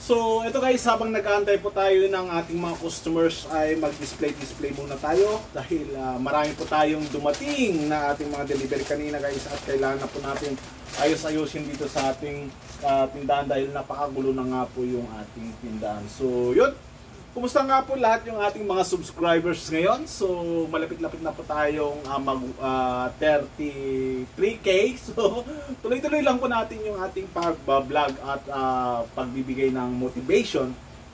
So, ito guys, habang nag-aantay po tayo ng ating mga customers ay mag-display muna tayo dahil marami po tayong dumating na ating mga delivery kanina guys at kailangan na po natin ayos-ayosin dito sa ating tindahan dahil napakagulo na nga po yung ating tindahan. So, yun. Kumusta nga po lahat yung ating mga subscribers ngayon? So, malapit-lapit na po tayong mag 33K. So, tuloy-tuloy lang po natin yung ating pag-vlog at pagbibigay ng motivation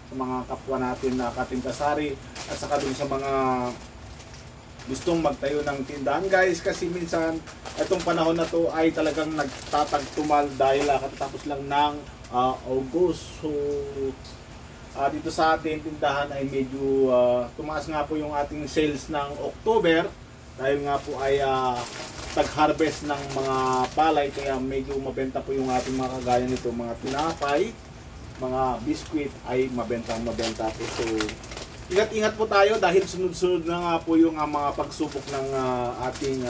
sa mga kapwa natin na katintasari at saka dun sa mga gustong magtayo ng tindahan guys, kasi minsan itong panahon na to ay talagang nagtatagtumal dahil katatapos lang ng August. So, dito sa ating tindahan ay medyo tumaas nga po yung ating sales ng October dahil nga po ay tag-harvest ng mga palay, kaya medyo mabenta po yung ating mga kagaya nito, mga tinapay, mga biskwit ay mabenta po. So ingat-ingat po tayo dahil sunod-sunod na nga po yung mga pagsubok ng ating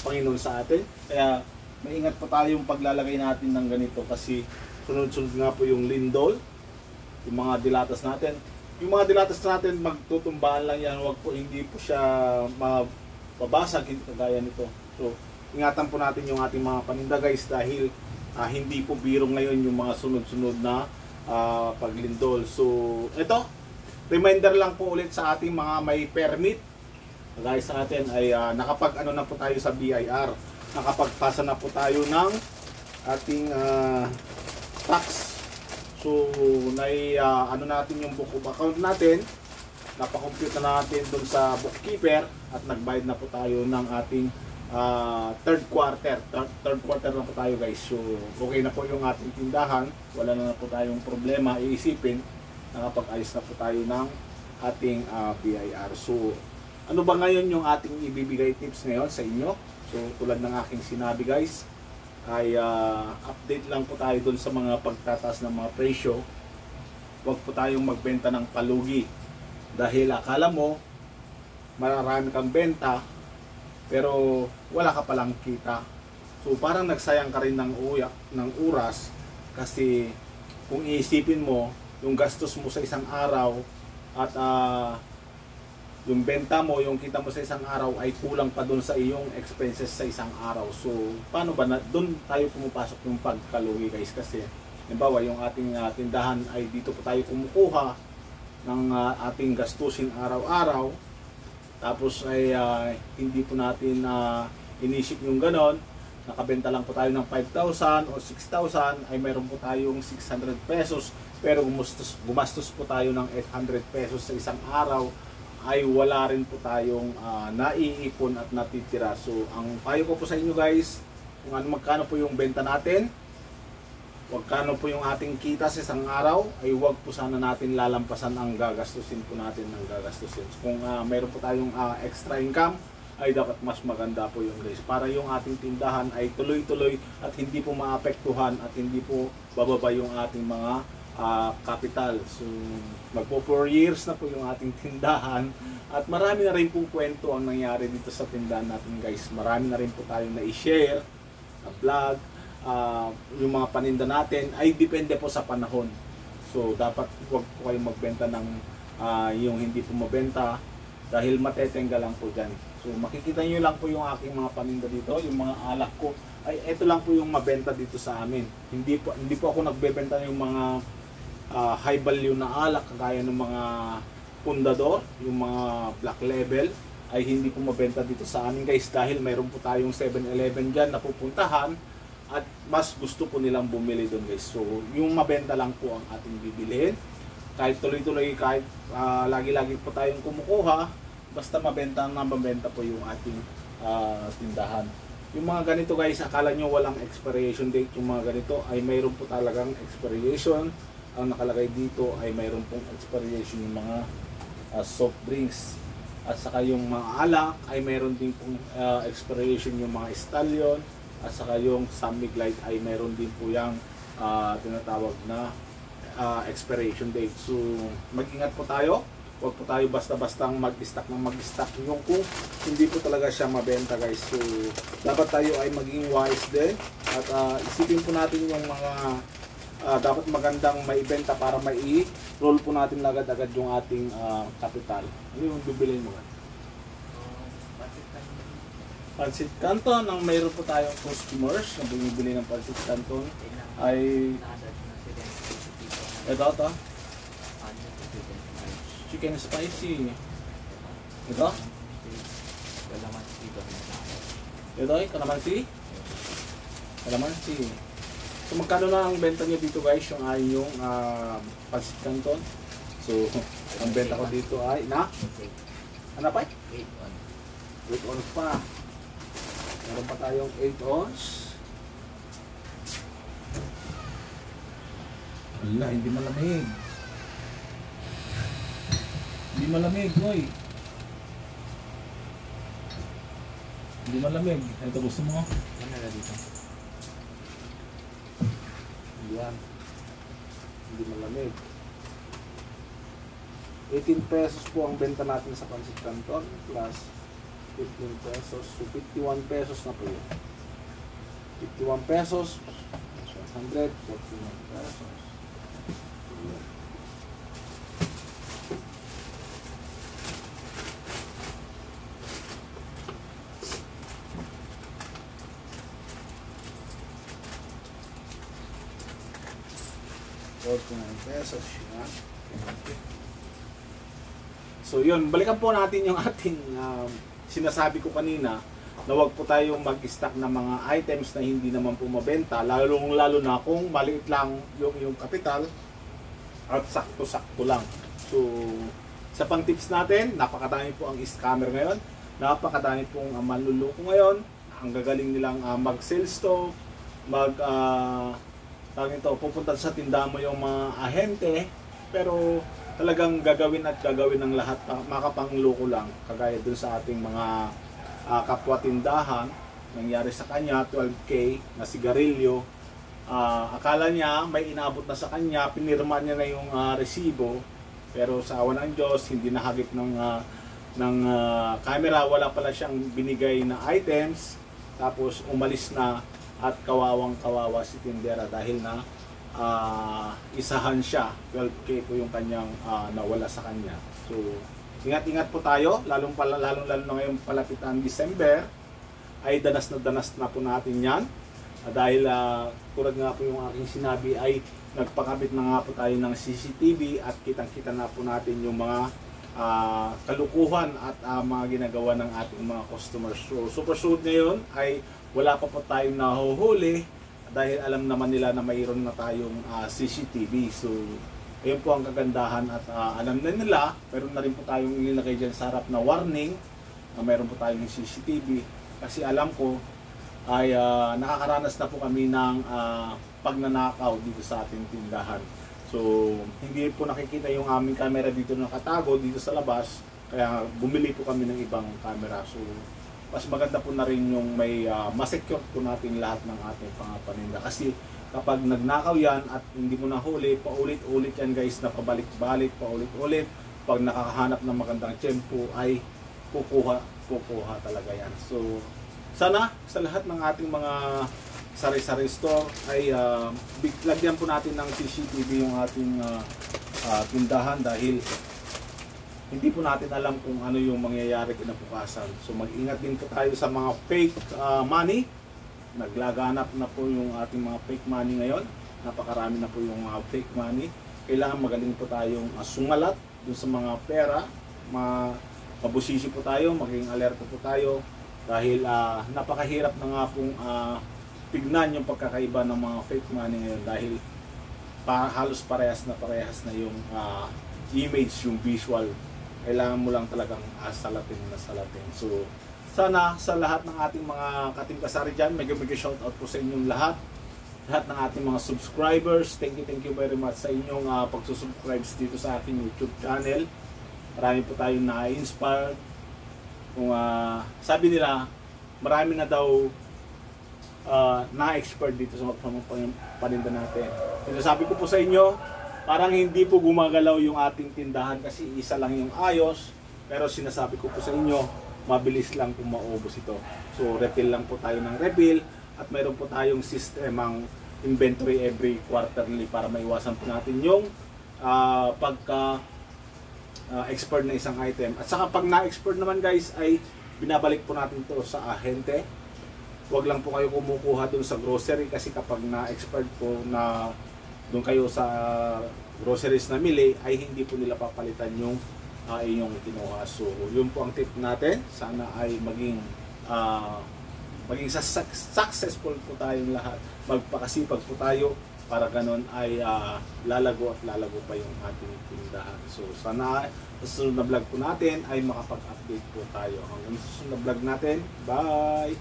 Panginoon sa atin, kaya maingat po tayong paglalagay natin ng ganito kasi sunod-sunod nga po yung lindol, yung mga dilatas natin. Yung mga dilatas natin, magtutumbaan lang yan. Huwag po, hindi po siya mababasag, kagaya nito. So, ingatan po natin yung ating mga paninda guys dahil hindi po biro ngayon yung mga sunod-sunod na paglindol. So, ito, reminder lang po ulit sa ating mga may permit. Kagaya sa atin ay nakapag-ano na po tayo sa BIR. Nakapagpasa na po tayo ng ating tax. So, ano natin yung book of account natin, napakompute na natin dun sa bookkeeper at nagbayad na po tayo ng ating third quarter na po tayo guys. So, okay na po yung ating tindahan, wala na po tayong problema iisipin, nakapag-ayos na po tayo ng ating BIR. So, ano ba ngayon yung ating ibibigay tips ngayon sa inyo? So, tulad ng aking sinabi guys, ay update lang po tayo dun sa mga pagtataas ng mga presyo. Huwag po tayong magbenta ng palugi dahil akala mo mararami kang benta pero wala ka palang kita. So parang nagsayang ka rin ng oras kasi kung iisipin mo yung gastos mo sa isang araw at yung benta mo, yung kita mo sa isang araw ay kulang pa doon sa iyong expenses sa isang araw. So, paano ba na doon tayo pumapasok yung pagkalugi guys? Kasi, halimbawa, yung ating tindahan ay dito po tayo kumukuha ng ating gastusin araw-araw. Tapos ay hindi po natin inisip yung ganon. Nakabenta lang po tayo ng 5,000 o 6,000 ay mayroon po tayong 600 pesos. Pero gumastos po tayo ng 800 pesos sa isang araw, ay wala rin po tayong naiipon at natitira. So, ang payo ko po sa inyo guys, kung magkano po yung benta natin, magkano po yung ating kita sa isang araw, ay huwag po sana natin lalampasan ang gagastusin po natin ng gagastusin. So, kung mayroon po tayong extra income, ay dapat mas maganda po yung guys. Para yung ating tindahan ay tuloy-tuloy at hindi po maapektuhan at hindi po bababa yung ating mga capital. So, magpo 4 years na po yung ating tindahan at marami na rin pong kwento ang nangyari dito sa tindahan natin guys. Marami na rin po tayong na-share na vlog. Yung mga paninda natin ay depende po sa panahon. So, dapat huwag po kayong magbenta ng yung hindi po mabenta dahil matetengga lang po dyan. So, makikita nyo lang po yung aking mga paninda dito, yung mga alak ko ay ito lang po yung mabenta dito sa amin. Hindi po ako nagbebenta yung mga high value na alak kagaya ng mga pundador, yung mga black label ay hindi po mabenta dito sa amin guys dahil mayroon po tayong 7-Eleven dyan na pupuntahan at mas gusto po nilang bumili doon guys. So yung mabenta lang po ang ating bibilhin, kahit tuloy-tuloy, kahit lagi-lagi po tayong kumukuha, basta mabenta po yung ating tindahan. Yung mga ganito guys, akala nyo walang expiration date, yung mga ganito ay mayroon po talagang expiration. Ang nakalagay dito ay mayroon pong expiration yung mga soft drinks at saka yung mga alak ay mayroon din pong expiration yung mga stallion at saka yung Samig Light ay mayroon din po yung tinatawag na expiration date. So mag-ingat po tayo, huwag po tayo basta-bastang mag-stock ng mag-stock yung kung hindi po talaga siya mabenta guys. So dapat tayo ay maging wise din at isipin po natin yung mga dapat magandang maibenta para mai-roll po natin agad-agad yung ating capital. Ano yung bibiliin mo? Pancit Canton, ang mayroon po tayong customers na bumibili ng Pancit Canton ay ito, chicken spicy. Ito? Ito ay kalamansi? Kalamansi. So magkano na ang benta niyo dito guys, yung inyong Pancit Canton? So ang benta ko dito ay ano pa? 8 ons pa. Meron pa tayong 8 ons. Wala, hindi malamig. Hindi malamig, boy. Hindi malamig. Ito gusto mo? Ano na dito? Yan. Hindi malamig. 18 pesos po ang benta natin sa Pancit Canton plus 15 pesos. So 51 pesos na po yun. 51 pesos. 100. 41 pesos. Pesos yan. So yun, balikan po natin yung ating sinasabi ko kanina na wag po tayong mag-stock ng mga items na hindi naman po mabenta, lalo na kung maliit lang yung kapital at sakto-sakto lang. So sa pang tips natin, napakadami po ang scammer ngayon, napakadami pong manluloko ngayon. Ang gagaling nilang mag-sales to, pupunta sa tindahan mo yung mga ahente, pero talagang gagawin ng lahat, makapangloko lang, kagaya dun sa ating mga kapwa tindahan. Nangyari sa kanya 12K na sigarilyo. Akala niya may inabot na sa kanya, pinirma niya na yung resibo, pero sa awa ng Diyos hindi nahagip ng camera, wala pala siyang binigay na items, tapos umalis na. At kawawang-kawawa si tindera dahil na isahan siya. 12K po yung kanyang nawala sa kanya. So ingat-ingat po tayo, lalo na ngayon palapit ang December, ay danas na po natin yan. Dahil tulad nga po yung aking sinabi, ay nagpakabit na nga po tayo ng CCTV at kitang-kita na po natin yung mga kalukuhan at mga ginagawa ng ating mga customers. So super suit ngayon ay wala pa po tayong nahuhuli dahil alam naman nila na mayroon na tayong CCTV. So ayun po ang kagandahan at alam na nila, meron na rin po tayong ilagay dyan sa harap na warning na mayroon po tayong CCTV. Kasi alam ko ay nakakaranas na po kami ng pagnanakaw dito sa ating tindahan. So hindi po nakikita yung aming camera dito nakatago dito sa labas, kaya bumili po kami ng ibang camera. So mas maganda po na rin yung may masecure po natin lahat ng ating paninda. Kasi kapag nagnakaw yan at hindi mo nahuli, paulit-ulit yan guys, na pabalik-balik, paulit-ulit. Pag nakakahanap ng magandang tiyempo ay kukuha talaga yan. So sana sa lahat ng ating mga sari-sari store ay lagyan po natin ng CCTV yung ating tindahan, dahil hindi po natin alam kung ano yung mangyayari kinabukasan. So mag-ingat din po tayo sa mga fake money. Naglaganap na po yung ating mga fake money ngayon. Napakarami na po yung mga fake money. Kailangan magaling po tayong sumalat dun sa mga pera. Mabusisi po tayo, maging alerto po tayo. Dahil napakahirap na nga pong tignan yung pagkakaiba ng mga fake money ngayon. Dahil halos parehas na yung image, yung visual. Kailangan mo lang talagang salatin. So sana sa lahat ng ating mga kating kasari dyan, mega shoutout po sa inyong lahat ng ating mga subscribers. Thank you very much sa inyong pagsusubscribe dito sa ating YouTube channel. Marami po tayong na-inspired. Kung sabi nila, marami na daw na-expert dito sa paninda natin. Sinasabi ko po sa inyo, parang hindi po gumagalaw yung ating tindahan kasi isa lang yung ayos, pero sinasabi ko po sa inyo, mabilis lang kung maubos ito. So refill lang po tayo ng refill, at mayroon po tayong sistemang inventory every quarterly para maiwasan po natin yung pagka export na isang item. At saka pag na-export naman guys ay binabalik po natin to sa ahente. Huwag lang po kayo kumukuha dun sa grocery kasi kapag na-export po na doon kayo sa groceries na mili ay hindi po nila papalitan yung inyong kinuha. So yun po ang tip natin. Sana ay maging successful po tayong lahat. Magpakasipag po tayo para ganon ay lalago at lalago pa yung ating tindahan. So sana sa susunod na vlog po natin ay makapag-update po tayo. Hanggang sa susunod na vlog natin. Bye!